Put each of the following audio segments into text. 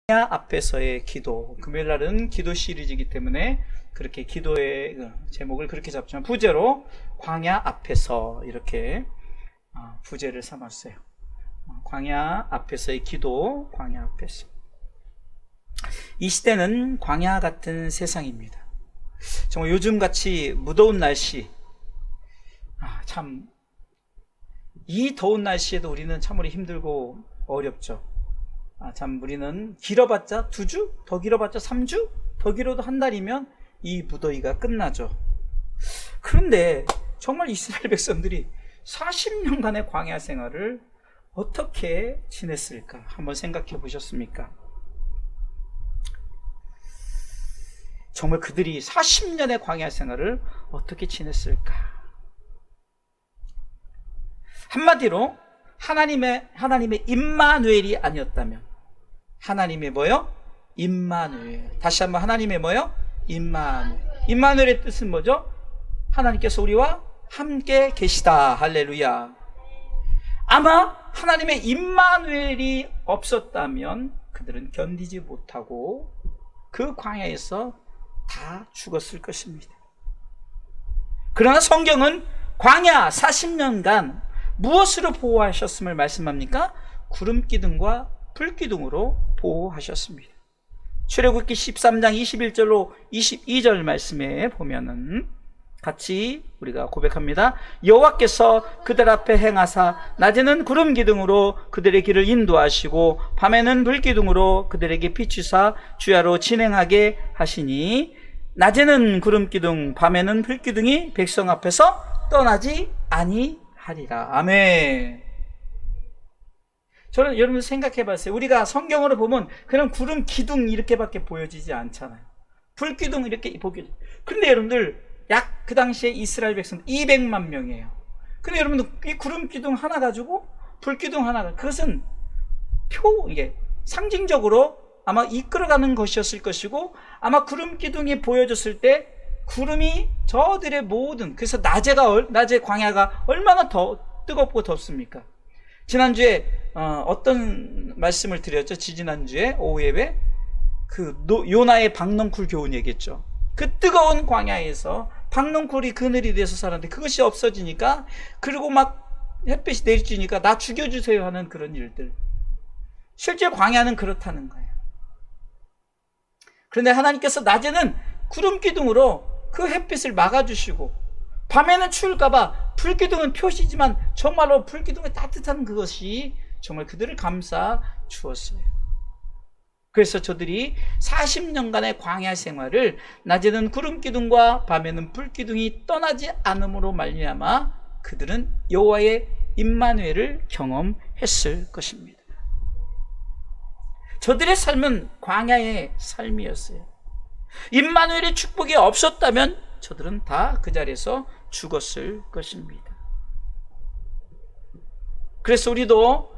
광야 앞에서의 기도. 금요일 날은 기도 시리즈이기 때문에 그렇게 기도의 제목을 그렇게 잡지만 부제로 광야 앞에서 이렇게 부제를 삼았어요. 광야 앞에서의 기도, 광야 앞에서. 이 시대는 광야 같은 세상입니다. 정말 요즘같이 무더운 날씨, 참 이 더운 날씨에도 우리는 참으로 힘들고 어렵죠. 참 우리는 길어봤자 2주? 더 길어봤자 3주? 더 길어도 한 달이면 이 무더위가 끝나죠. 그런데 정말 이스라엘 백성들이 40년간의 광야 생활을 어떻게 지냈을까? 한번 생각해 보셨습니까? 정말 그들이 40년의 광야 생활을 어떻게 지냈을까? 한마디로 하나님의 임마누엘이 아니었다면, 하나님의 뭐요? 임마누엘. 다시 한번, 하나님의 뭐요? 임마누엘. 임마누엘의 뜻은 뭐죠? 하나님께서 우리와 함께 계시다. 할렐루야. 아마 하나님의 임마누엘이 없었다면 그들은 견디지 못하고 그 광야에서 다 죽었을 것입니다. 그러나 성경은 광야 40년간 무엇으로 보호하셨음을 말씀합니까? 구름기둥과 불기둥으로 보호하셨습니다. 출애굽기 13장 21절로 22절 말씀에 보면은 같이 우리가 고백합니다. 여호와께서 그들 앞에 행하사 낮에는 구름기둥으로 그들의 길을 인도하시고 밤에는 불기둥으로 그들에게 비추사 주야로 진행하게 하시니 낮에는 구름기둥 밤에는 불기둥이 백성 앞에서 떠나지 아니하리라. 아멘. 저는 여러분 생각해 봤어요. 우리가 성경으로 보면 그냥 구름 기둥 이렇게밖에 보여지지 않잖아요. 불기둥 이렇게 보여지죠. 근데 여러분들 약 그 당시에 이스라엘 백성 200만 명이에요. 근데 여러분들 이 구름 기둥 하나 가지고 불기둥 하나가, 그것은 이게 상징적으로 아마 이끌어가는 것이었을 것이고, 아마 구름 기둥이 보여졌을 때 구름이 저들의 모든, 그래서 낮에 광야가 얼마나 더 뜨겁고 덥습니까? 지난주에 어떤 말씀을 드렸죠? 지지난주에 오후 예배 요나의 박넝쿨 교훈 얘기했죠. 그 뜨거운 광야에서 박넝쿨이 그늘이 돼서 살았는데 그것이 없어지니까, 그리고 막 햇빛이 내리쬐니까 나 죽여주세요 하는 그런 일들. 실제 광야는 그렇다는 거예요. 그런데 하나님께서 낮에는 구름기둥으로 그 햇빛을 막아주시고, 밤에는 추울까봐 불기둥은 표시지만 정말로 불기둥의 따뜻한 그것이 정말 그들을 감싸 주었어요. 그래서 저들이 40년간의 광야 생활을 낮에는 구름기둥과 밤에는 불기둥이 떠나지 않음으로 말미암아 그들은 여호와의 임마누엘을 경험했을 것입니다. 저들의 삶은 광야의 삶이었어요. 임마누엘의 축복이 없었다면 저들은 다 그 자리에서 죽었을 것입니다. 그래서 우리도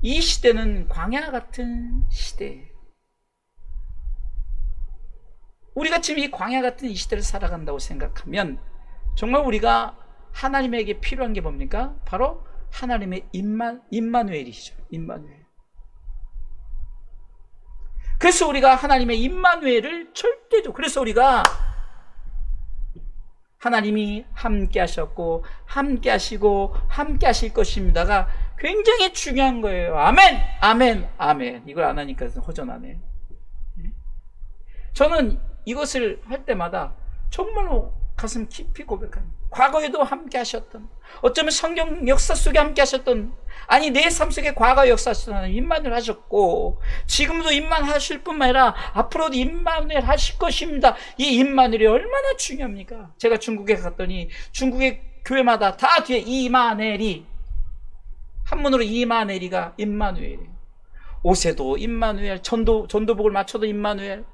이 시대는 광야 같은 시대예요. 우리가 지금 이 광야 같은 이 시대를 살아간다고 생각하면 정말 우리가 하나님에게 필요한 게 뭡니까? 바로 하나님의 임마누엘이시죠. 임마누엘. 그래서 우리가 하나님의 임마누엘을 절대적으로, 그래서 우리가 하나님이 함께 하셨고 함께 하시고 함께 하실 것입니다가 굉장히 중요한 거예요. 아멘, 아멘, 아멘. 이걸 안 하니까 허전하네. 저는 이것을 할 때마다 정말로 가슴 깊이 고백합니다. 과거에도 함께 하셨던, 어쩌면 성경 역사 속에 함께 하셨던, 아니 내 삶 속에 과거 역사 하셨던 임마누엘 하셨고, 지금도 임마누엘 뿐만 아니라 앞으로도 임마누엘 하실 것입니다. 이 임마누엘이 얼마나 중요합니까? 제가 중국에 갔더니 중국의 교회마다 다 뒤에 이마누엘이, 한문으로 이마누엘이가 임마누엘이에요. 옷에도 임마누엘, 전도복을 맞춰도 임마누엘,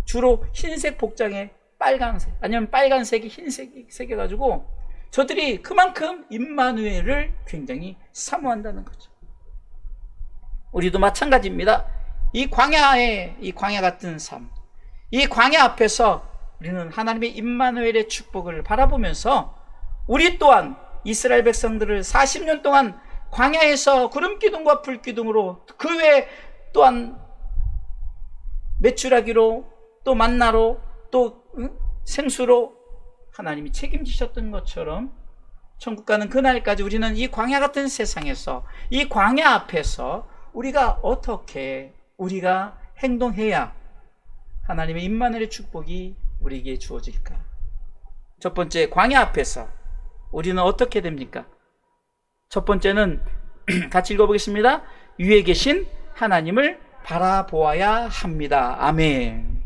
주로 흰색 복장에 빨간색, 아니면 빨간색이 흰색이 새겨가지고 저들이 그만큼 임마누엘을 굉장히 사모한다는 거죠. 우리도 마찬가지입니다. 이 광야 같은 삶, 이 광야 앞에서 우리는 하나님의 임마누엘의 축복을 바라보면서 우리 또한 이스라엘 백성들을 40년 동안 광야에서 구름기둥과 불기둥으로, 그 외에 또한 메추라기로, 또 만나로, 또 생수로 하나님이 책임지셨던 것처럼 천국 가는 그날까지 우리는 이 광야 같은 세상에서, 이 광야 앞에서 우리가 어떻게 우리가 행동해야 하나님의 임마누엘의 축복이 우리에게 주어질까? 첫 번째, 광야 앞에서 우리는 어떻게 됩니까? 첫 번째는 같이 읽어보겠습니다. 위에 계신 하나님을 바라보아야 합니다. 아멘.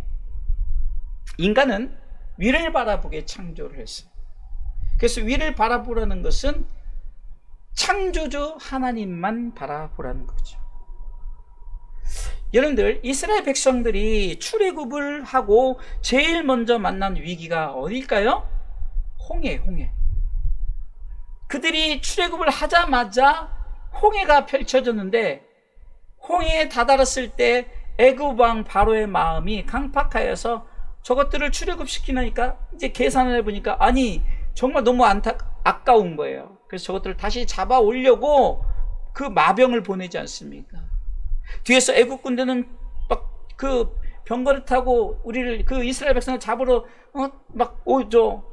인간은 위를 바라보게 창조를 했어요. 그래서 위를 바라보라는 것은 창조주 하나님만 바라보라는 거죠. 여러분들, 이스라엘 백성들이 출애굽을 하고 제일 먼저 만난 위기가 어딜까요? 홍해. 그들이 출애굽을 하자마자 홍해가 펼쳐졌는데, 홍해에 다다랐을 때 애굽 왕 바로의 마음이 강팍하여서 저것들을 출애굽시키니까 이제 계산을 해보니까 아니 정말 너무 아까운 거예요. 그래서 저것들을 다시 잡아 오려고 그 마병을 보내지 않습니까? 뒤에서 애굽 군대는 막 그 병거를 타고 우리를, 그 이스라엘 백성을 잡으러 막 오죠.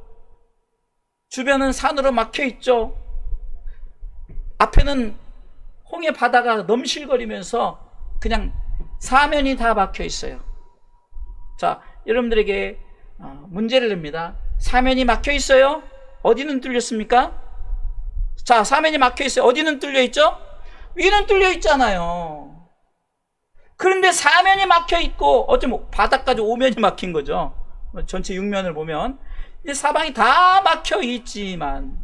주변은 산으로 막혀 있죠. 앞에는 홍해 바다가 넘실거리면서 그냥 사면이 다 막혀 있어요. 자, 여러분들에게 문제를 냅니다. 사면이 막혀 있어요. 어디는 뚫렸습니까? 자, 사면이 막혀 있어요. 어디는 뚫려 있죠? 위는 뚫려 있잖아요. 그런데 사면이 막혀 있고, 어쩌면 바닥까지 오면이 막힌 거죠. 전체 6면을 보면 이제 사방이 다 막혀 있지만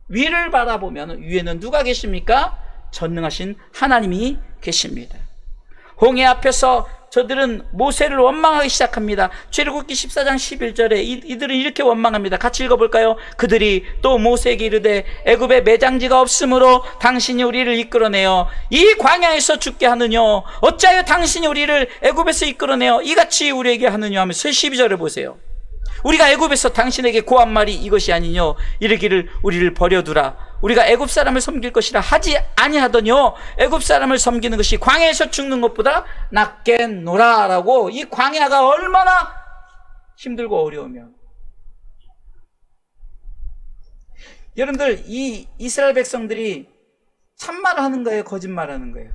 위를 바라보면 위에는 누가 계십니까? 전능하신 하나님이 계십니다. 홍해 앞에서 저들은 모세를 원망하기 시작합니다. 출애굽기 14장 11절에 이들은 이렇게 원망합니다. 같이 읽어볼까요? 그들이 또 모세에게 이르되 애굽에 매장지가 없으므로 당신이 우리를 이끌어내어 이 광야에서 죽게 하느냐? 어찌하여 당신이 우리를 애굽에서 이끌어내어 이같이 우리에게 하느냐 하면서 12절을 보세요. 우리가 애굽에서 당신에게 고한 말이 이것이 아니뇨? 이르기를 우리를 버려두라. 우리가 애굽 사람을 섬길 것이라 하지 아니하더뇨? 애굽 사람을 섬기는 것이 광야에서 죽는 것보다 낫겠노라. 라고, 이 광야가 얼마나 힘들고 어려우면. 여러분들, 이 이스라엘 백성들이 참말을 하는 거예요? 거짓말하는 거예요?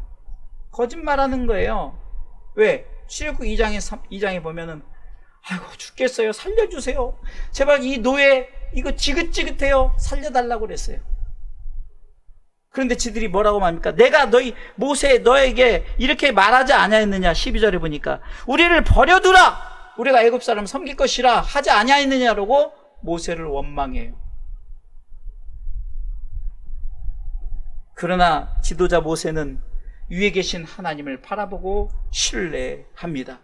거짓말하는 거예요. 왜? 출애굽 2장에 보면은 아이고 죽겠어요, 살려주세요, 제발 이 노예 이거 지긋지긋해요, 살려달라고 그랬어요. 그런데 지들이 뭐라고 말합니까? 내가 모세 너에게 이렇게 말하지 아니하였느냐? 12절에 보니까 우리를 버려두라, 우리가 애굽 사람 섬길 것이라 하지 아니하였느냐라고 모세를 원망해요. 그러나 지도자 모세는 위에 계신 하나님을 바라보고 신뢰합니다.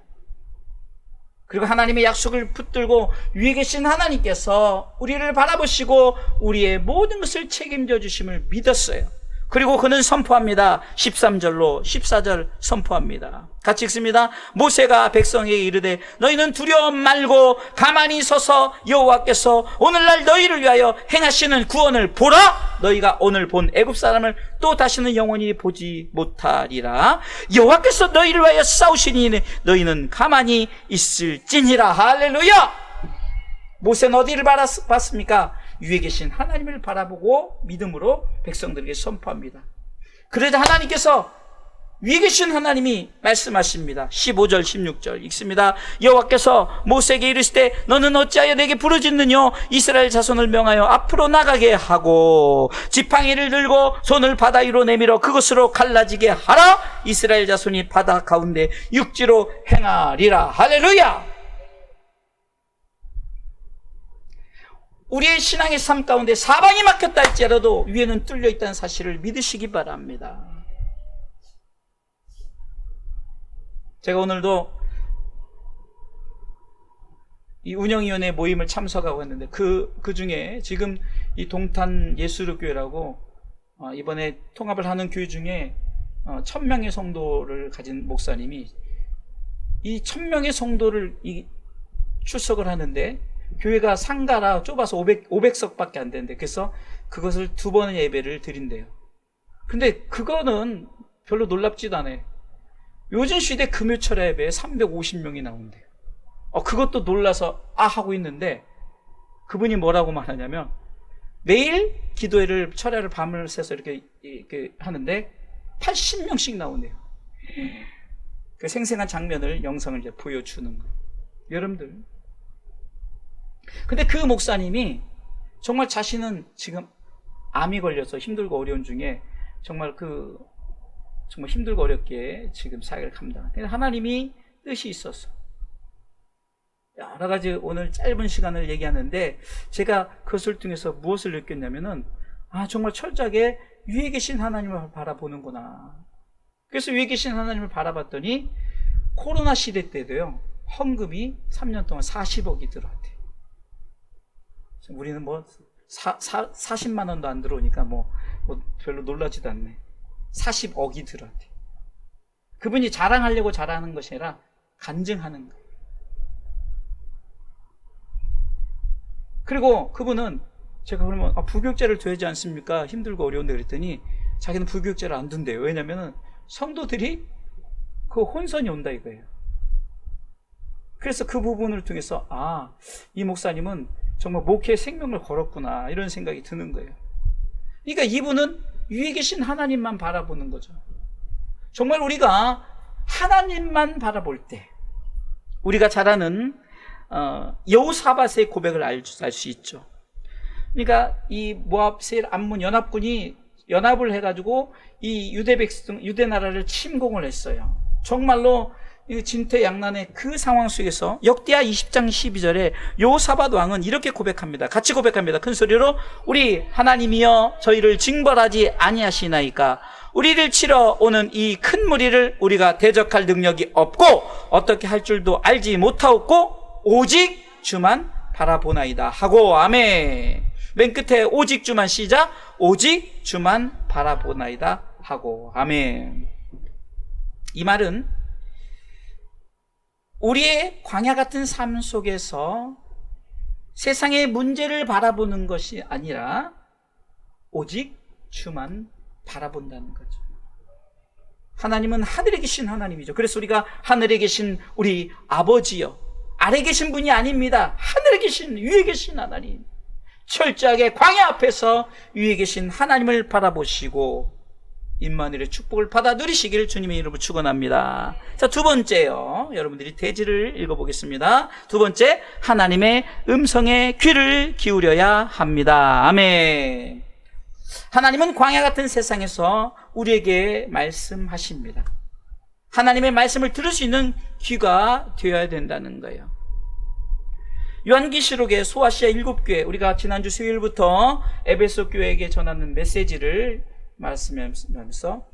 그리고 하나님의 약속을 붙들고 위에 계신 하나님께서 우리를 바라보시고 우리의 모든 것을 책임져 주심을 믿었어요. 그리고 그는 선포합니다. 13절로 14절 선포합니다. 같이 읽습니다. 모세가 백성에게 이르되 너희는 두려움 말고 가만히 서서 여호와께서 오늘날 너희를 위하여 행하시는 구원을 보라. 너희가 오늘 본 애굽 사람을 또 다시는 영원히 보지 못하리라. 여호와께서 너희를 위하여 싸우시니 너희는 가만히 있을지니라. 할렐루야. 모세는 어디를 봤습니까? 위에 계신 하나님을 바라보고 믿음으로 백성들에게 선포합니다. 그러자 하나님께서 위에 계신 하나님이 말씀하십니다. 15절 16절 읽습니다. 여호와께서 모세에게 이르시되 너는 어찌하여 내게 부르짖느냐? 이스라엘 자손을 명하여 앞으로 나가게 하고 지팡이를 들고 손을 바다 위로 내밀어 그것으로 갈라지게 하라. 이스라엘 자손이 바다 가운데 육지로 행하리라. 할렐루야. 우리의 신앙의 삶 가운데 사방이 막혔다 할지라도 위에는 뚫려 있다는 사실을 믿으시기 바랍니다. 제가 오늘도 이 운영위원회 모임을 참석하고 했는데 그 중에 지금 이 동탄 예수교회라고 이번에 통합을 하는 교회 중에 1000명의 성도를 가진 목사님이 이 1000명의 성도를 출석을 하는데 교회가 상가라 좁아서 500석밖에 안 되는데 그래서 그것을 2번의 예배를 드린대요. 근데 그거는 별로 놀랍지도 않아요. 요즘 시대 금요철 예배에 350명이 나온대요. 그것도 놀라서 하고 있는데, 그분이 뭐라고 말하냐면, 매일 기도회를 철야를 밤을 새서 이렇게 하는데 80명씩 나오네요. 그 생생한 장면을, 영상을 이제 보여주는 거예요. 여러분들. 근데 그 목사님이 정말 자신은 지금 암이 걸려서 힘들고 어려운 중에 정말 정말 힘들고 어렵게 지금 사역을 감당하는데, 하나님이 뜻이 있었어. 여러 가지 오늘 짧은 시간을 얘기하는데, 제가 그것을 통해서 무엇을 느꼈냐면은, 정말 철저하게 위에 계신 하나님을 바라보는구나. 그래서 위에 계신 하나님을 바라봤더니, 코로나 시대 때도요, 헌금이 3년 동안 40억이 들어왔대요. 우리는 40만 원도 안 들어오니까 별로 놀라지도 않네. 40억이 들어왔대요. 그분이 자랑하려고 자랑하는 것이 아니라 간증하는 거예요. 그리고 그분은, 제가 그러면 부교육제를 둬야지 않습니까? 힘들고 어려운데 그랬더니 자기는 부교육제를 안 둔대요. 왜냐면은 성도들이 그 혼선이 온다 이거예요. 그래서 그 부분을 통해서 이 목사님은 정말 목회의 생명을 걸었구나, 이런 생각이 드는 거예요. 그러니까 이분은 위에 계신 하나님만 바라보는 거죠. 정말 우리가 하나님만 바라볼 때 우리가 잘 아는 여호사밧의 고백을 알 수 있죠. 그러니까 이 모압 세일 암몬 연합군이 연합을 해가지고 이 유대 나라를 침공을 했어요. 정말로 진퇴양난의 그 상황 속에서 역대하 20장 12절에 여호사밧 왕은 이렇게 고백합니다. 같이 고백합니다. 큰 소리로, 우리 하나님이여 저희를 징벌하지 아니하시나이까. 우리를 치러 오는 이 큰 무리를 우리가 대적할 능력이 없고 어떻게 할 줄도 알지 못하옵고 오직 주만 바라보나이다 하고. 아멘. 맨 끝에 오직 주만, 시작. 오직 주만 바라보나이다 하고. 아멘. 이 말은 우리의 광야 같은 삶 속에서 세상의 문제를 바라보는 것이 아니라 오직 주만 바라본다는 거죠. 하나님은 하늘에 계신 하나님이죠. 그래서 우리가 하늘에 계신 우리 아버지요, 아래 계신 분이 아닙니다. 하늘에 계신, 위에 계신 하나님, 철저하게 광야 앞에서 위에 계신 하나님을 바라보시고 임마누엘의 축복을 받아 누리시기를 주님의 이름으로 축원합니다. 자, 두 번째요, 여러분들이 대지를 읽어보겠습니다. 두 번째, 하나님의 음성에 귀를 기울여야 합니다. 아멘. 하나님은 광야 같은 세상에서 우리에게 말씀하십니다. 하나님의 말씀을 들을 수 있는 귀가 되어야 된다는 거예요. 요한계시록의 소아시아 7교회, 우리가 지난주 수요일부터 에베소 교회에게 전하는 메시지를 말씀하면서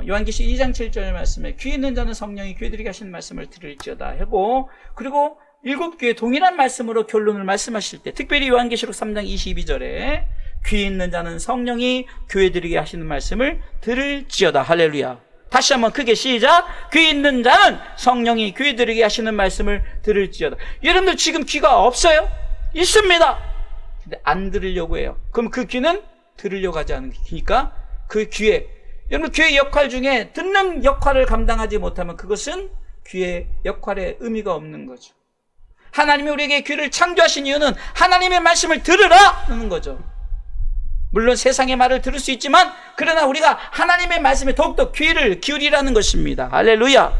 요한계시 2장 7절 말씀에 귀 있는 자는 성령이 교회들에게 하시는 말씀을 들을지어다 하고, 그리고 7교회 동일한 말씀으로 결론을 말씀하실 때, 특별히 요한계시록 3장 22절에 귀 있는 자는 성령이 교회들에게 하시는 말씀을 들을지어다. 할렐루야. 다시 한번 크게 시작. 귀 있는 자는 성령이 교회들에게 하시는 말씀을 들을지어다. 여러분들 지금 귀가 없어요? 있습니다. 근데 안 들으려고 해요. 그럼 그 귀는 들으려고 하지 않은 귀니까 그 귀에, 여러분 귀의 역할 중에 듣는 역할을 감당하지 못하면 그것은 귀의 역할에 의미가 없는 거죠. 하나님이 우리에게 귀를 창조하신 이유는 하나님의 말씀을 들으라는 거죠. 물론 세상의 말을 들을 수 있지만, 그러나 우리가 하나님의 말씀에 더욱더 귀를 기울이라는 것입니다. 할렐루야.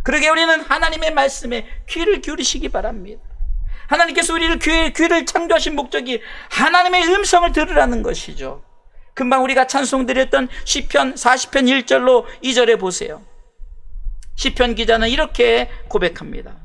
그러게 우리는 하나님의 말씀에 귀를 기울이시기 바랍니다. 하나님께서 우리를 귀를 창조하신 목적이 하나님의 음성을 들으라는 것이죠. 금방 우리가 찬송드렸던 시편 40편 1절로 2절에 보세요. 시편 기자는 이렇게 고백합니다.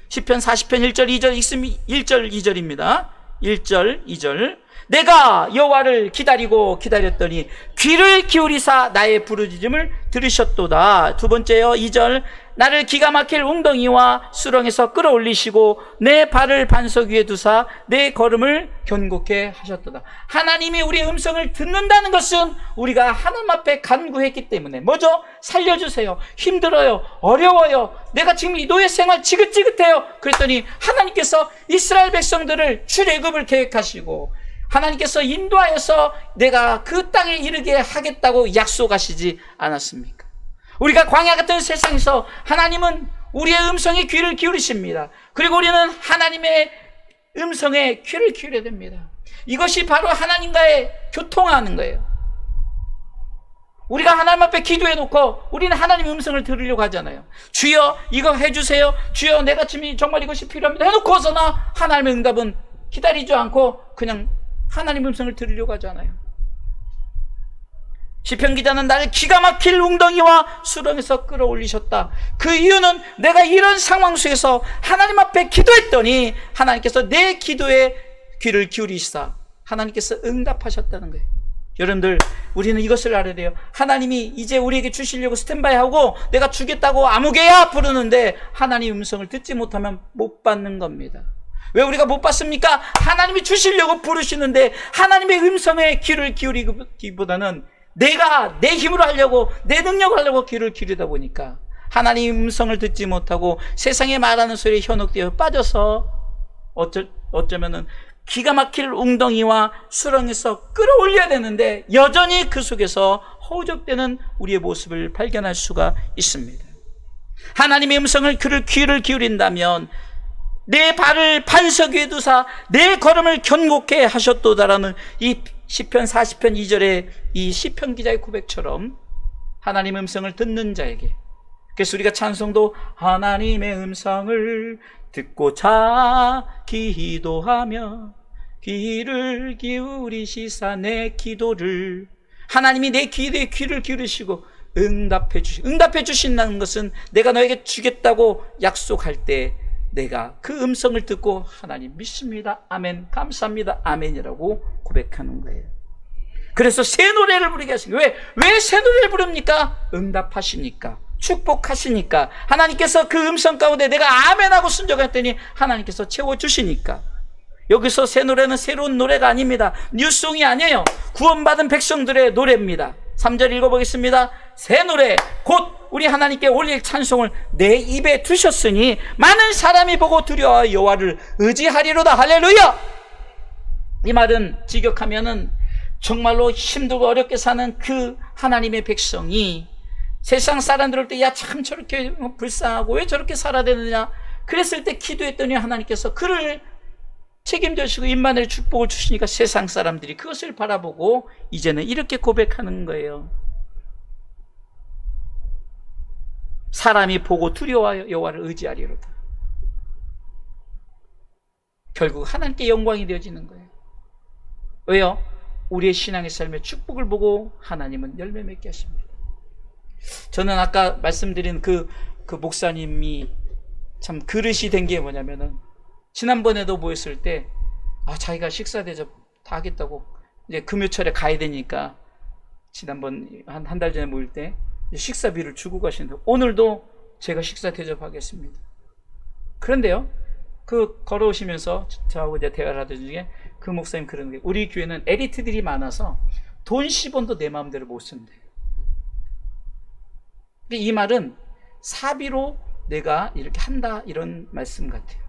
시편 40편 1절 2절 읽으면 1절 2절입니다. 1절 2절. 내가 여호와를 기다렸더니 귀를 기울이사 나의 부르짖음을 들으셨도다. 두 번째요, 2절. 나를 기가 막힐 웅덩이와 수렁에서 끌어올리시고 내 발을 반석 위에 두사 내 걸음을 견고케 하셨도다. 하나님이 우리의 음성을 듣는다는 것은 우리가 하나님 앞에 간구했기 때문에, 뭐죠? 살려주세요, 힘들어요, 어려워요, 내가 지금 이 노예 생활 지긋지긋해요. 그랬더니 하나님께서 이스라엘 백성들을 출애굽을 계획하시고 하나님께서 인도하여서 내가 그 땅에 이르게 하겠다고 약속하시지 않았습니까? 우리가 광야 같은 세상에서 하나님은 우리의 음성에 귀를 기울이십니다. 그리고 우리는 하나님의 음성에 귀를 기울여야 됩니다. 이것이 바로 하나님과의 교통하는 거예요. 우리가 하나님 앞에 기도해 놓고 우리는 하나님의 음성을 들으려고 하잖아요. 주여 이거 해주세요. 주여 내가 지금 정말 이것이 필요합니다 해놓고서나 하나님의 응답은 기다리지 않고 그냥 하나님의 음성을 들으려고 하잖아요. 시편 기자는 나를 기가 막힐 웅덩이와 수렁에서 끌어올리셨다. 그 이유는 내가 이런 상황 속에서 하나님 앞에 기도했더니 하나님께서 내 기도에 귀를 기울이시사 하나님께서 응답하셨다는 거예요. 여러분들, 우리는 이것을 알아야 돼요. 하나님이 이제 우리에게 주시려고 스탠바이 하고 내가 주겠다고 아무개야 부르는데 하나님 음성을 듣지 못하면 못 받는 겁니다. 왜 우리가 못 받습니까? 하나님이 주시려고 부르시는데 하나님의 음성에 귀를 기울이기보다는 내가 내 힘으로 하려고, 내 능력을 하려고 귀를 기울이다 보니까 하나님의 음성을 듣지 못하고 세상에 말하는 소리에 현혹되어 빠져서 어쩌면은 기가 막힐 웅덩이와 수렁에서 끌어올려야 되는데 여전히 그 속에서 허우적대는 우리의 모습을 발견할 수가 있습니다. 하나님의 음성을 귀를 기울인다면 내 발을 반석 위에 두사 내 걸음을 견고케 하셨도다라는 이 시편 40편 2절의 이 시편 기자의 고백처럼 하나님의 음성을 듣는 자에게, 그래서 우리가 찬송도 하나님의 음성을 듣고자 기도하며 귀를 기울이시사 내 기도를, 하나님이 내 기도에 귀를 기울이시고 응답해 주신다는 것은 내가 너에게 주겠다고 약속할 때 내가 그 음성을 듣고 하나님 믿습니다, 아멘, 감사합니다, 아멘이라고 고백하는 거예요. 그래서 새 노래를 부르게 하신 거예요. 왜 새 노래를 부릅니까? 응답하시니까, 축복하시니까, 하나님께서 그 음성 가운데 내가 아멘하고 순종했더니 하나님께서 채워주시니까. 여기서 새 노래는 새로운 노래가 아닙니다. 뉴송이 아니에요. 구원받은 백성들의 노래입니다. 3절 읽어보겠습니다. 새 노래 곧 우리 하나님께 올릴 찬송을 내 입에 두셨으니 많은 사람이 보고 두려워 여호와를 의지하리로다. 할렐루야. 이 말은 직역하면은 정말로 힘들고 어렵게 사는 그 하나님의 백성이 세상 사람들을 때 야 참 저렇게 불쌍하고 왜 저렇게 살아야 되느냐 그랬을 때 기도했더니 하나님께서 그를 책임져주시고 임마누엘의 축복을 주시니까 세상 사람들이 그것을 바라보고 이제는 이렇게 고백하는 거예요. 사람이 보고 두려워하여 여호와를 의지하리로다. 결국 하나님께 영광이 되어지는 거예요. 왜요? 우리의 신앙의 삶의 축복을 보고 하나님은 열매 맺게 하십니다. 저는 아까 말씀드린 그 목사님이 참 그릇이 된 게 뭐냐면은 지난번에도 모였을 때 자기가 식사 대접 다 하겠다고 이제 금요철에 가야 되니까 지난번 한 달 전에 모일 때 식사비를 주고 가시는데 오늘도 제가 식사 대접하겠습니다. 그런데요, 그 걸어오시면서 저하고 이제 대화를 하던 중에 그 목사님 그러는 게 우리 교회는 엘리트들이 많아서 돈 10원도 내 마음대로 못 쓴대. 이 말은 사비로 내가 이렇게 한다 이런 말씀 같아요.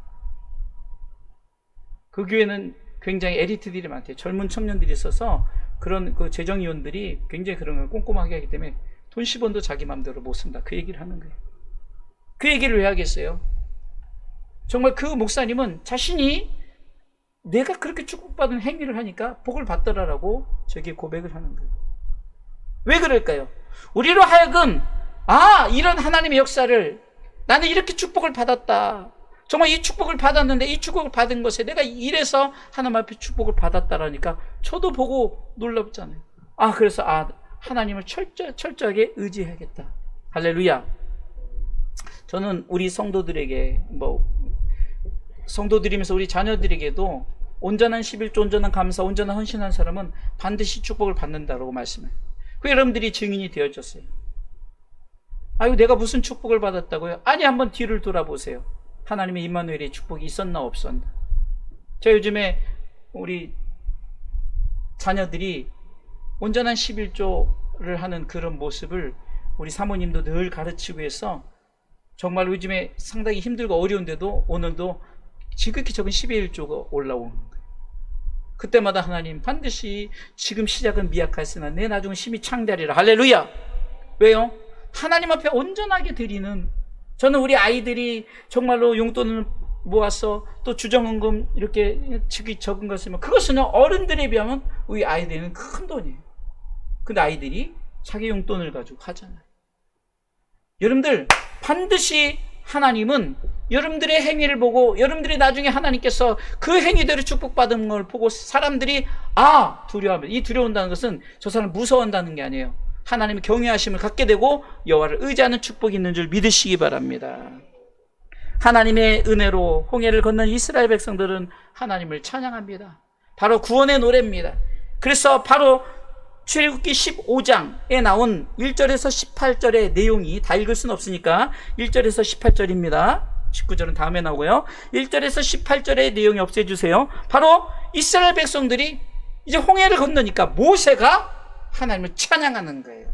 그 교회는 굉장히 엘리트들이 많대요. 젊은 청년들이 있어서 그런 그 재정위원들이 굉장히 그런 걸 꼼꼼하게 하기 때문에 돈 10원도 자기 마음대로 못 쓴다. 그 얘기를 하는 거예요. 그 얘기를 왜 하겠어요? 정말 그 목사님은 자신이 내가 그렇게 축복받은 행위를 하니까 복을 받더라라고 저에게 고백을 하는 거예요. 왜 그럴까요? 우리로 하여금 이런 하나님의 역사를 나는 이렇게 축복을 받았다. 정말 이 축복을 받았는데 이 축복을 받은 것에 내가 이래서 하나님 앞에 축복을 받았다라니까 저도 보고 놀랍잖아요. 그래서 하나님을 철저하게 의지해야겠다. 할렐루야. 저는 우리 성도들에게 성도들이면서 우리 자녀들에게도 온전한 11조, 온전한 감사, 온전한 헌신한 사람은 반드시 축복을 받는다라고 말씀해요. 그 여러분들이 증인이 되어졌어요. 내가 무슨 축복을 받았다고요? 한번 뒤를 돌아보세요. 하나님의 임마누엘의 축복이 있었나 없었나. 저 요즘에 우리 자녀들이 온전한 11조를 하는 그런 모습을 우리 사모님도 늘 가르치고 해서 정말 요즘에 상당히 힘들고 어려운데도 오늘도 지극히 적은 11조가 올라오는 거예요. 그때마다 하나님 반드시 지금 시작은 미약하였으나 내 나중은 심히 창대하리라. 할렐루야. 왜요? 하나님 앞에 온전하게 드리는, 저는 우리 아이들이 정말로 용돈을 모아서 또 주정헌금 이렇게 적은 것을, 그것은 어른들에 비하면 우리 아이들은 큰 돈이에요. 근데 아이들이 자기 용돈을 가지고 하잖아요. 여러분들, 반드시 하나님은 여러분들의 행위를 보고, 여러분들이 나중에 하나님께서 그 행위대로 축복받은 걸 보고 사람들이 두려워하면, 이 두려워한다는 것은 저 사람 무서워한다는 게 아니에요. 하나님의 경외하심을 갖게 되고 여호와를 의지하는 축복이 있는 줄 믿으시기 바랍니다. 하나님의 은혜로 홍해를 건넌 이스라엘 백성들은 하나님을 찬양합니다. 바로 구원의 노래입니다. 그래서 바로 출애굽기 15장에 나온 1절에서 18절의 내용이 다 읽을 수는 없으니까 1절에서 18절입니다. 19절은 다음에 나오고요. 1절에서 18절의 내용이 없애주세요. 바로 이스라엘 백성들이 이제 홍해를 건너니까 모세가 하나님을 찬양하는 거예요.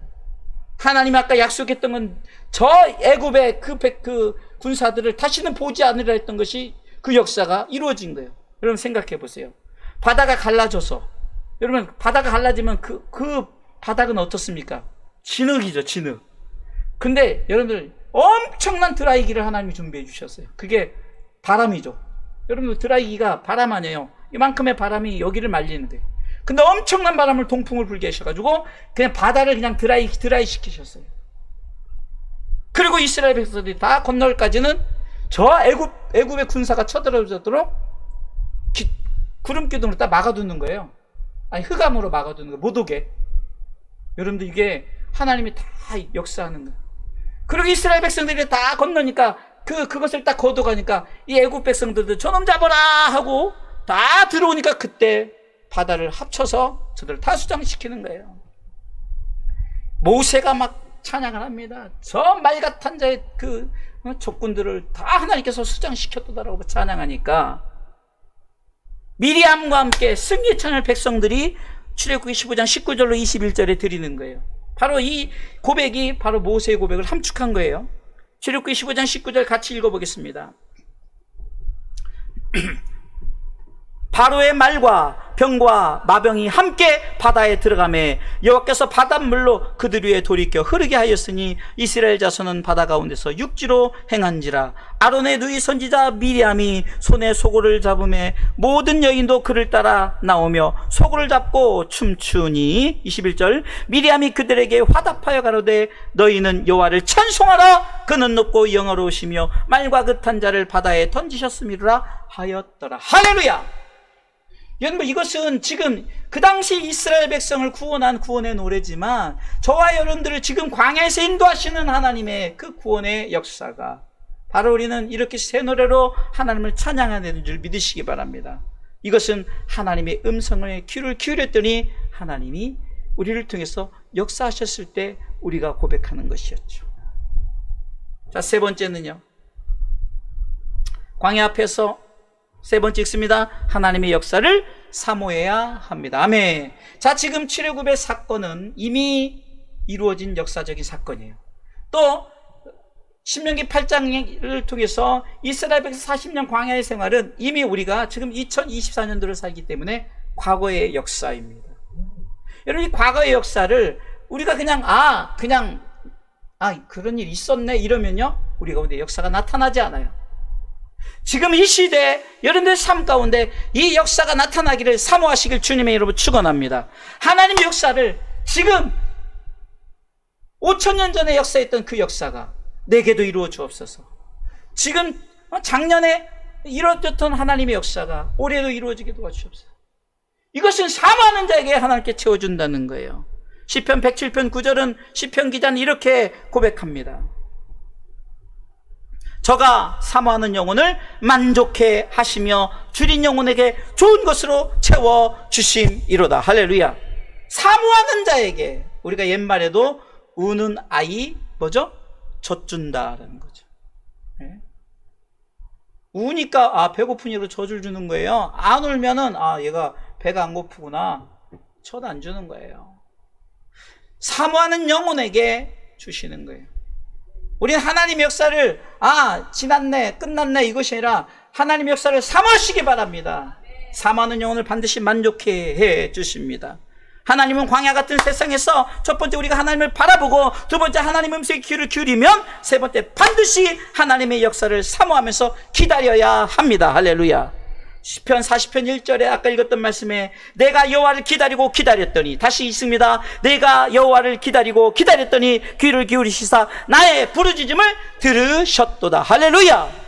하나님 아까 약속했던 건 저 애굽의 그 군사들을 다시는 보지 않으려 했던 것이, 그 역사가 이루어진 거예요. 여러분 생각해 보세요. 바다가 갈라져서, 여러분 바다가 갈라지면 그 바닥은 어떻습니까? 진흙이죠, 진흙. 근데 여러분들 엄청난 드라이기를 하나님이 준비해 주셨어요. 그게 바람이죠. 여러분 드라이기가 바람 아니에요. 이만큼의 바람이 여기를 말리는데, 근데 엄청난 바람을 동풍을 불게 하셔가지고 그냥 바다를 그냥 드라이 시키셨어요. 그리고 이스라엘 백성들이 다 건널까지는 저 애굽의 군사가 쳐들어오도록 구름 기둥으로 딱 막아두는 거예요. 아니, 흑암으로 막아두는 거예요. 못 오게. 여러분들, 이게 하나님이 다 역사하는 거예요. 그리고 이스라엘 백성들이 다 건너니까 그것을 딱 걷어가니까 이 애굽 백성들도 저놈 잡아라 하고 다 들어오니까 그때 바다를 합쳐서 저들을 다 수장시키는 거예요. 모세가 막 찬양을 합니다. 저 말같은 자의 그 적군들을 다 하나님께서 수장시켰다라고 찬양하니까 미리암과 함께 승리의 찬양을 백성들이 출애굽기 15장 19절로 21절에 드리는 거예요. 바로 이 고백이 바로 모세의 고백을 함축한 거예요. 출애굽기 15장 19절 같이 읽어보겠습니다. 바로의 말과 병과 마병이 함께 바다에 들어가매 여호와께서 바닷물로 그들 위에 돌이켜 흐르게 하였으니 이스라엘 자손은 바다 가운데서 육지로 행한지라. 아론의 누이 선지자 미리암이 손에 소고를 잡음에 모든 여인도 그를 따라 나오며 소고를 잡고 춤추니 21절 미리암이 그들에게 화답하여 가로되 너희는 여호와를 찬송하라. 그는 높고 영화로우시며 말과 그탄 자를 바다에 던지셨음이라 하였더라. 할렐루야. 여러분, 이것은 지금 그 당시 이스라엘 백성을 구원한 구원의 노래지만 저와 여러분들을 지금 광야에서 인도하시는 하나님의 그 구원의 역사가 바로 우리는 이렇게 새 노래로 하나님을 찬양하는 줄 믿으시기 바랍니다. 이것은 하나님의 음성에 귀를 기울였더니 하나님이 우리를 통해서 역사하셨을 때 우리가 고백하는 것이었죠. 자, 세 번째는요, 광야 앞에서 세 번째 읽습니다. 하나님의 역사를 사모해야 합니다. 아멘. 자, 지금 출애굽의 사건은 이미 이루어진 역사적인 사건이에요. 또 신명기 8장을 통해서 이스라엘 백성 40년 광야의 생활은 이미 우리가 지금 2024년도를 살기 때문에 과거의 역사입니다. 여러분, 이 과거의 역사를 우리가 그냥 그런 일 있었네 이러면요, 우리 가운데 역사가 나타나지 않아요. 지금 이 시대 여러분들 삶 가운데 이 역사가 나타나기를 사모하시길 주님의 이름으로 축원합니다. 하나님의 역사를 지금 5,000년 전에 역사했던 그 역사가 내게도 이루어 주옵소서. 지금 작년에 이루어졌던 하나님의 역사가 올해도 이루어지게 도와주옵소서. 이것은 사모하는 자에게 하나님께 채워준다는 거예요. 시편 107편 9절은 시편 기자는 이렇게 고백합니다. 저가 사모하는 영혼을 만족해 하시며 줄인 영혼에게 좋은 것으로 채워 주심이로다. 할렐루야. 사모하는 자에게, 우리가 옛말에도 우는 아이 젖준다라는 거죠. 네? 우니까 배고프니까 젖을 주는 거예요. 안 울면은 얘가 배가 안 고프구나, 젖 안 주는 거예요. 사모하는 영혼에게 주시는 거예요. 우리는 하나님의 역사를 지났네 끝났네 이것이 아니라 하나님의 역사를 사모하시기 바랍니다. 사모하는 영혼을 반드시 만족해 해 주십니다. 하나님은 광야 같은 세상에서 첫 번째 우리가 하나님을 바라보고, 두 번째 하나님 음성에 귀를 기울이면, 세 번째 반드시 하나님의 역사를 사모하면서 기다려야 합니다. 할렐루야. 시편 40편 1절에 아까 읽었던 말씀에 내가 여호와를 기다리고 기다렸더니, 다시 있습니다. 내가 여호와를 기다리고 기다렸더니 귀를 기울이시사 나의 부르짖음을 들으셨도다. 할렐루야.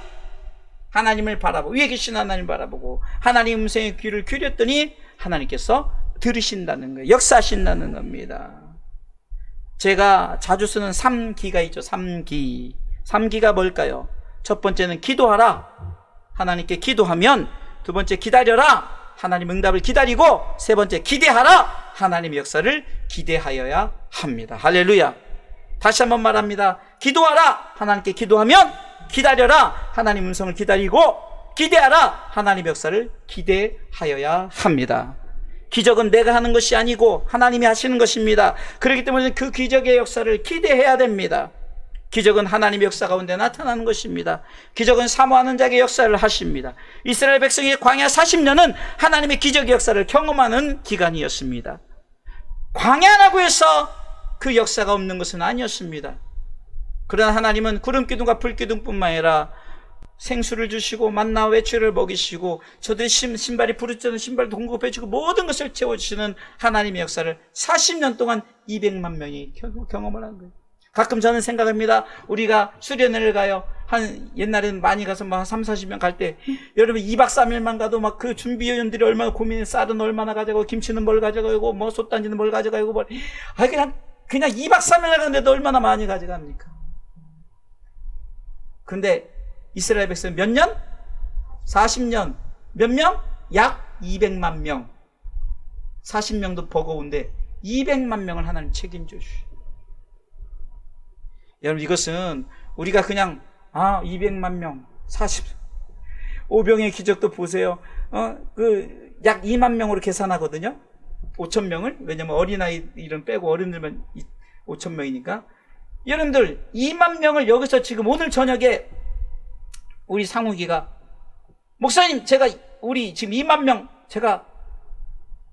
하나님을 바라보고, 위에 계신 하나님을 바라보고 하나님 음성에 귀를 기울였더니 하나님께서 들으신다는 거예요. 역사하신다는 겁니다. 제가 자주 쓰는 3기가 있죠. 3기가 뭘까요? 첫 번째는 기도하라. 하나님께 기도하면, 두 번째 기다려라. 하나님 응답을 기다리고, 세 번째 기대하라. 하나님의 역사를 기대하여야 합니다. 할렐루야. 다시 한번 말합니다. 기도하라. 하나님께 기도하면, 기다려라. 하나님 음성을 기다리고, 기대하라. 하나님의 역사를 기대하여야 합니다. 기적은 내가 하는 것이 아니고 하나님이 하시는 것입니다. 그렇기 때문에 그 기적의 역사를 기대해야 됩니다. 기적은 하나님의 역사 가운데 나타나는 것입니다. 기적은 사모하는 자에게 역사를 하십니다. 이스라엘 백성의 광야 40년은 하나님의 기적의 역사를 경험하는 기간이었습니다. 광야라고 해서 그 역사가 없는 것은 아니었습니다. 그러나 하나님은 구름기둥과 불기둥뿐만 아니라 생수를 주시고 만나와 외출을 먹이시고 저들의 신발이 부르짖는 신발도 공급해 주고 모든 것을 채워주시는 하나님의 역사를 40년 동안 200만 명이 경험을 한 거예요. 가끔 저는 생각합니다. 우리가 수련회를 가요. 옛날에는 많이 가서 막 3, 40명 갈 때, 여러분 2박 3일만 가도 막 그 준비위원들이 얼마나 고민해. 쌀은 얼마나 가져가고, 김치는 뭘 가져가고, 뭐 솥단지는 뭘 가져가고, 뭐. 그냥 2박 3일 가는데도 얼마나 많이 가져갑니까? 근데 이스라엘 백성 몇 년? 40년. 몇 명? 약 200만 명. 40명도 버거운데 200만 명을 하나님 책임져 주시오. 여러분, 이것은 우리가 그냥 200만 명, 5병의 기적도 보세요. 약 2만 명으로 계산하거든요. 5천 명을. 왜냐면 어린아이 이름 빼고 어른들만 5천 명이니까. 여러분들 2만 명을 여기서 지금 오늘 저녁에 우리 상욱이가, 목사님 제가 우리 지금 2만 명 제가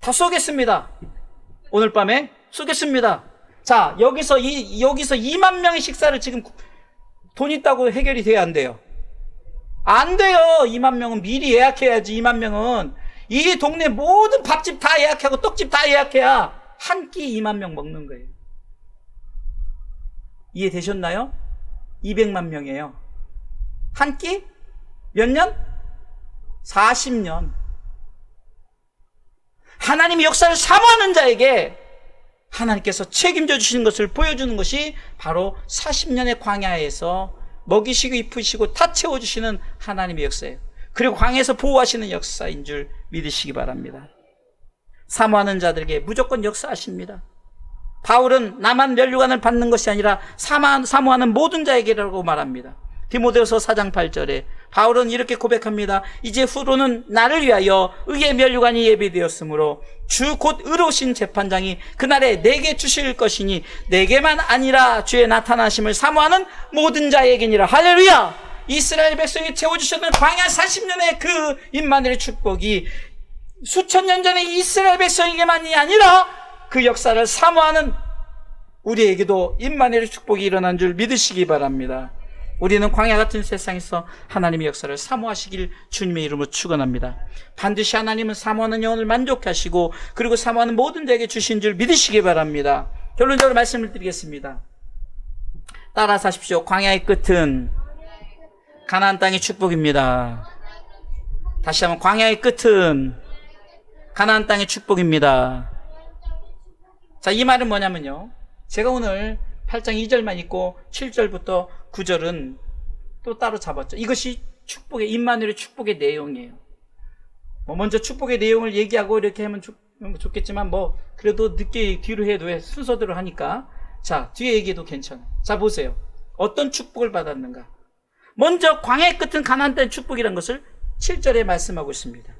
다 쏘겠습니다. 오늘 밤에 쏘겠습니다. 자, 여기서 2만 명의 식사를 지금 돈 있다고 해결이 돼야 안 돼요? 안 돼요. 2만 명은 미리 예약해야지. 2만 명은 이 동네 모든 밥집 다 예약하고 떡집 다 예약해야 한 끼 2만 명 먹는 거예요. 이해되셨나요? 200만 명이에요. 한 끼? 몇 년? 40년. 하나님의 역사를 사모하는 자에게 하나님께서 책임져 주시는 것을 보여주는 것이 바로 40년의 광야에서 먹이시고 입히시고 다 채워주시는 하나님의 역사예요. 그리고 광야에서 보호하시는 역사인 줄 믿으시기 바랍니다. 사모하는 자들에게 무조건 역사하십니다. 바울은 나만 면류관을 받는 것이 아니라 사모하는 모든 자에게라고 말합니다. 디모데후서 4장 8절에 바울은 이렇게 고백합니다. 이제 후로는 나를 위하여 의의 면류관이 예비되었으므로 주 곧 의로우신 재판장이 그날에 내게 주실 것이니 내게만 아니라 주의 나타나심을 사모하는 모든 자에게니라. 할렐루야. 이스라엘 백성이 채워주셨던 광야 40년의 그 임마누엘의 축복이 수천 년 전에 이스라엘 백성에게만이 아니라 그 역사를 사모하는 우리에게도 임마누엘의 축복이 일어난 줄 믿으시기 바랍니다. 우리는 광야 같은 세상에서 하나님의 역사를 사모하시길 주님의 이름으로 축원합니다. 반드시 하나님은 사모하는 영혼을 만족하시고 그리고 사모하는 모든 자에게 주신 줄 믿으시기 바랍니다. 결론적으로 말씀을 드리겠습니다. 따라서 하십시오. 광야의 끝은 가나안 땅의 축복입니다. 다시 한번, 광야의 끝은 가나안 땅의 축복입니다. 자, 이 말은 뭐냐면요, 제가 오늘 8장 2절만 읽고 7절부터 9절은 또 따로 잡았죠. 이것이 축복의, 임마누엘의 축복의 내용이에요. 먼저 축복의 내용을 얘기하고 이렇게 하면 좋겠지만 그래도 늦게 뒤로 해도 순서대로 하니까, 자, 뒤에 얘기해도 괜찮아요. 자, 보세요. 어떤 축복을 받았는가. 먼저 광야의 끝은 가나안 땅의 축복이라는 것을 7절에 말씀하고 있습니다.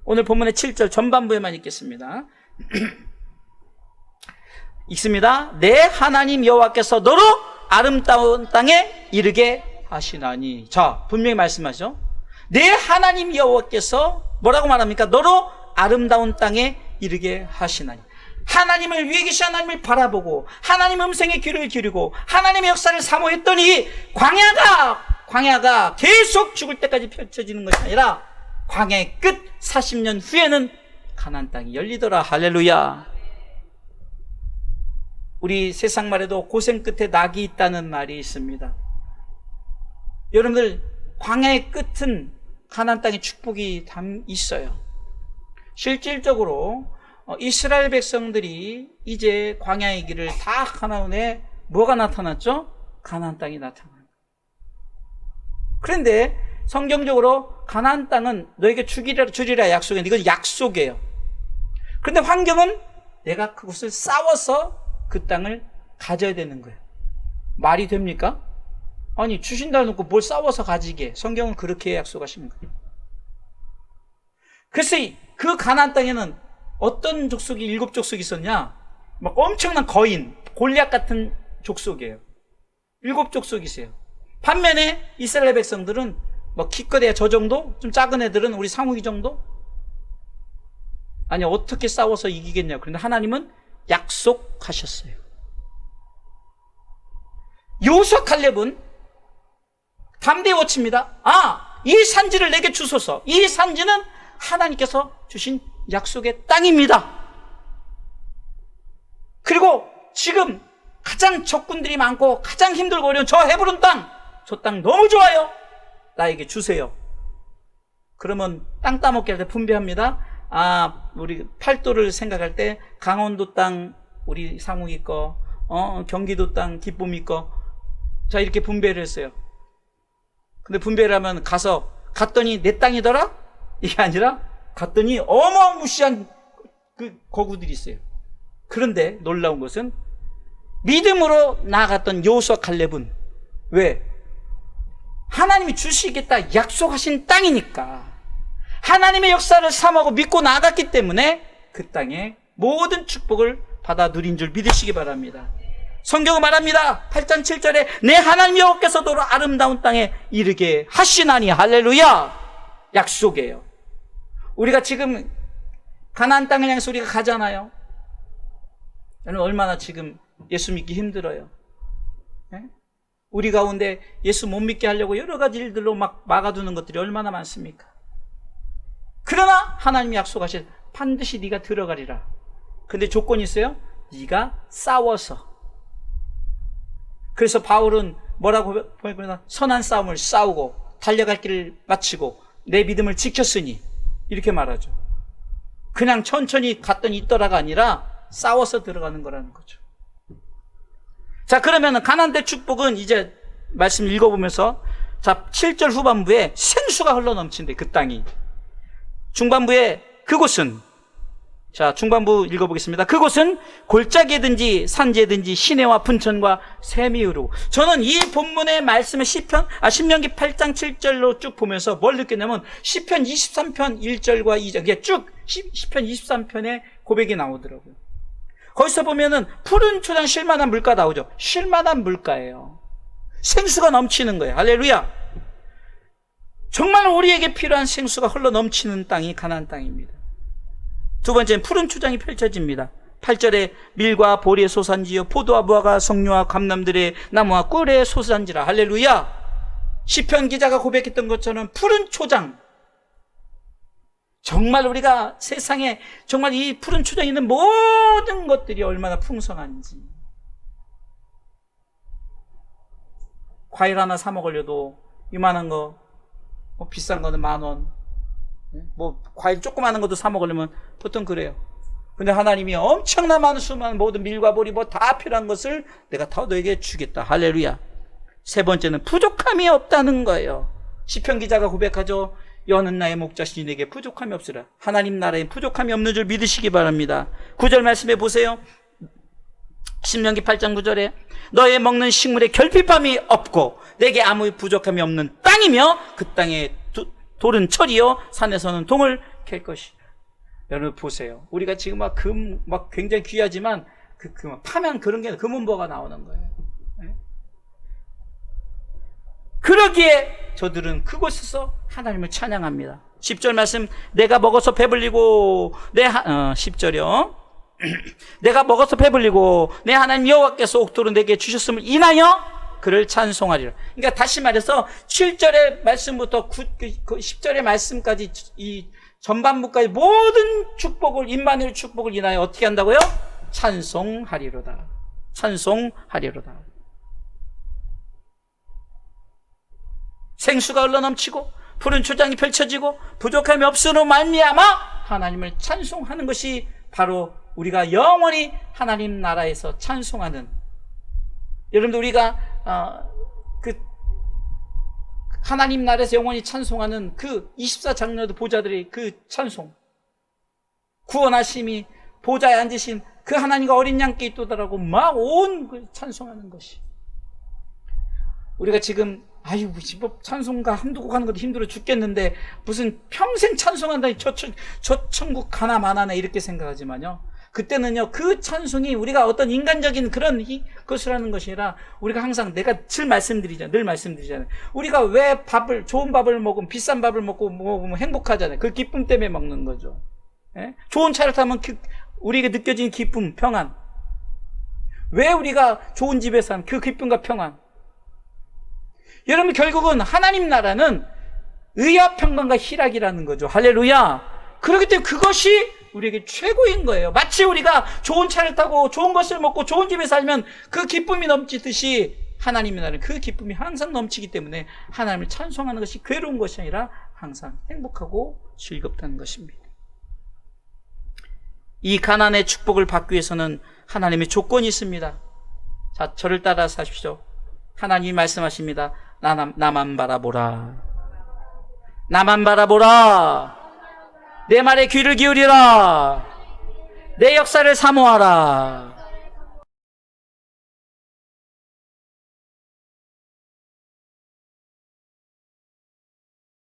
오늘 본문의 7절 전반부에만 읽겠습니다. 읽습니다. 내 하나님 여호와께서 너로 아름다운 땅에 이르게 하시나니. 자, 분명히 말씀하죠. 내 하나님 여호와께서 뭐라고 말합니까? 너로 아름다운 땅에 이르게 하시나니. 하나님을 위에 계신 하나님을 바라보고 하나님 음성에 귀를 기울이고 하나님의 역사를 사모했더니 광야가 계속 죽을 때까지 펼쳐지는 것이 아니라 광야의 끝 40년 후에는 가나안 땅이 열리더라. 할렐루야. 우리 세상 말에도 고생 끝에 낙이 있다는 말이 있습니다. 여러분들, 광야의 끝은 가나안 땅의 축복이 있어요. 실질적으로 이스라엘 백성들이 이제 광야의 길을 다 가나안에 뭐가 나타났죠? 가나안 땅이 나타나요. 그런데 성경적으로 가나안 땅은 너에게 주리라 약속했는데 이건 약속이에요. 그런데 환경은 내가 그곳을 싸워서 그 땅을 가져야 되는 거예요. 말이 됩니까? 아니, 주신다 놓고 뭘 싸워서 가지게. 성경은 그렇게 약속하신 거예요. 그래서 그 가나안 땅에는 어떤 족속이 7족속이 있었냐? 막 엄청난 거인, 골리앗 같은 족속이에요. 7족속이 있어요. 반면에 이스라엘 백성들은 뭐 기껏해야 저 정도? 좀 작은 애들은 우리 상욱이 정도? 아니, 어떻게 싸워서 이기겠냐? 그런데 하나님은 약속하셨어요. 여호수아 칼렙은 담대히 외칩니다. 이 산지를 내게 주소서. 이 산지는 하나님께서 주신 약속의 땅입니다. 그리고 지금 가장 적군들이 많고 가장 힘들고 어려운 저 헤브론 땅, 저 땅 너무 좋아요. 나에게 주세요. 그러면 땅 따먹기 할 때 분배합니다. 우리 팔도를 생각할 때 강원도 땅 우리 상욱이 거, 경기도 땅 기쁨이 거, 자 이렇게 분배를 했어요. 근데 분배를 하면 갔더니 내 땅이더라? 이게 아니라 갔더니 어마무시한 그 거구들이 있어요. 그런데 놀라운 것은 믿음으로 나아갔던 여호수아 칼렙은 왜? 하나님이 주시겠다 약속하신 땅이니까 하나님의 역사를 삼하고 믿고 나아갔기 때문에 그 땅에 모든 축복을 받아 누린 줄 믿으시기 바랍니다. 성경은 말합니다. 8장 7절에 내 하나님 여호와께서 너로 아름다운 땅에 이르게 하시나니. 할렐루야. 약속이에요. 우리가 지금 가나안 땅을 향해서 우리가 가잖아요. 여러분 얼마나 지금 예수 믿기 힘들어요. 네? 우리 가운데 예수 못 믿게 하려고 여러 가지 일들로 막 막아두는 것들이 얼마나 많습니까? 그러나 하나님이 약속하신 반드시 네가 들어가리라. 근데 조건이 있어요. 네가 싸워서. 그래서 바울은 뭐라고 보니까 선한 싸움을 싸우고 달려갈 길을 마치고 내 믿음을 지켰으니 이렇게 말하죠. 그냥 천천히 갔더니 있더라가 아니라 싸워서 들어가는 거라는 거죠. 자, 그러면 가나안 땅 축복은 이제 말씀 읽어보면서 자 7절 후반부에 생수가 흘러넘친대. 그 땅이 중반부에 그곳은 자 중반부 읽어보겠습니다. 그곳은 골짜기든지 산지든지 시내와 분천과 샘이 흐르고. 저는 이 본문의 말씀을 신명기 8장 7절로 쭉 보면서 뭘 느꼈냐면 시편 23편 1절과 2절 이게 쭉 시편 23편의 고백이 나오더라고요. 거기서 보면은 푸른 초장 쉴만한 물가 나오죠. 쉴만한 물가예요. 생수가 넘치는 거예요. 할렐루야. 정말 우리에게 필요한 생수가 흘러 넘치는 땅이 가나안 땅입니다. 두 번째는 푸른 초장이 펼쳐집니다. 8절에 밀과 보리의 소산지요 포도와 무화과 석류와 감람들의 나무와 꿀의 소산지라. 할렐루야. 시편 기자가 고백했던 것처럼 푸른 초장, 정말 우리가 세상에 정말 이 푸른 초장에 있는 모든 것들이 얼마나 풍성한지. 과일 하나 사 먹으려도 이만한 거, 뭐 비싼 거는 10,000원, 뭐 과일 조그마한 것도 사 먹으려면 보통 그래요. 근데 하나님이 엄청난 많은 수많은 모든 밀과 보리 뭐 다 필요한 것을 내가 다 너에게 주겠다. 할렐루야. 세 번째는 부족함이 없다는 거예요. 시편 기자가 고백하죠. 여는 나의 목자시니 내게 부족함이 없으라. 하나님 나라에 부족함이 없는 줄 믿으시기 바랍니다. 9절 말씀해 보세요. 신명기 8장 9절에 너의 먹는 식물에 결핍함이 없고 내게 아무 부족함이 없는 땅이며 그 땅에 돌은 철이요 산에서는 동을 캘 것이라. 여러분 보세요. 우리가 지금 막 굉장히 귀하지만 파면 그런 게 금은보가 나오는 거예요. 네? 그러기에 저들은 그곳에서 하나님을 찬양합니다. 10절 말씀, 내가 먹어서 배불리고 10절이요. 내가 먹어서 배불리고 내 하나님 여호와께서 옥토로 내게 주셨음을 인하여 그를 찬송하리라. 그러니까 다시 말해서 7절의 말씀부터 10절의 말씀까지 이 전반부까지 모든 축복을, 임마누엘 축복을 인하여 어떻게 한다고요? 찬송하리로다. 찬송하리로다. 생수가 흘러넘치고 푸른 초장이 펼쳐지고 부족함이 없으로 말미암아 하나님을 찬송하는 것이 바로 우리가 영원히 하나님 나라에서 찬송하는, 여러분들 우리가 하나님 나라에서 영원히 찬송하는 그 24장로들 보좌들의 그 찬송, 구원하심이 보좌에 앉으신 그 하나님과 어린 양께 있도다라고 막 온 찬송하는 것이, 우리가 지금 뭐 찬송가 한두 곡 하는 것도 힘들어 죽겠는데 무슨 평생 찬송한다니 저 천국 가나 마나네 이렇게 생각하지만요, 그때는요 그 찬송이 우리가 어떤 인간적인 그런 것을 하는 것이 아니라, 우리가 항상 내가 늘 말씀드리잖아요. 우리가 왜 좋은 밥을 먹으면, 비싼 밥을 먹으면 행복하잖아요. 그 기쁨 때문에 먹는 거죠. 예? 좋은 차를 타면 우리에게 느껴지는 기쁨, 평안. 왜 우리가 좋은 집에 사는 그 기쁨과 평안. 여러분, 결국은 하나님 나라는 의와 평강과 희락이라는 거죠. 할렐루야. 그렇기 때문에 그것이 우리에게 최고인 거예요. 마치 우리가 좋은 차를 타고 좋은 것을 먹고 좋은 집에 살면 그 기쁨이 넘치듯이 하나님의 나라는 그 기쁨이 항상 넘치기 때문에 하나님을 찬송하는 것이 괴로운 것이 아니라 항상 행복하고 즐겁다는 것입니다. 이 가난의 축복을 받기 위해서는 하나님의 조건이 있습니다. 자, 저를 따라 사십시오. 하나님이 말씀하십니다. 나만 바라보라. 나만 바라보라. 내 말에 귀를 기울이라. 내 역사를 사모하라.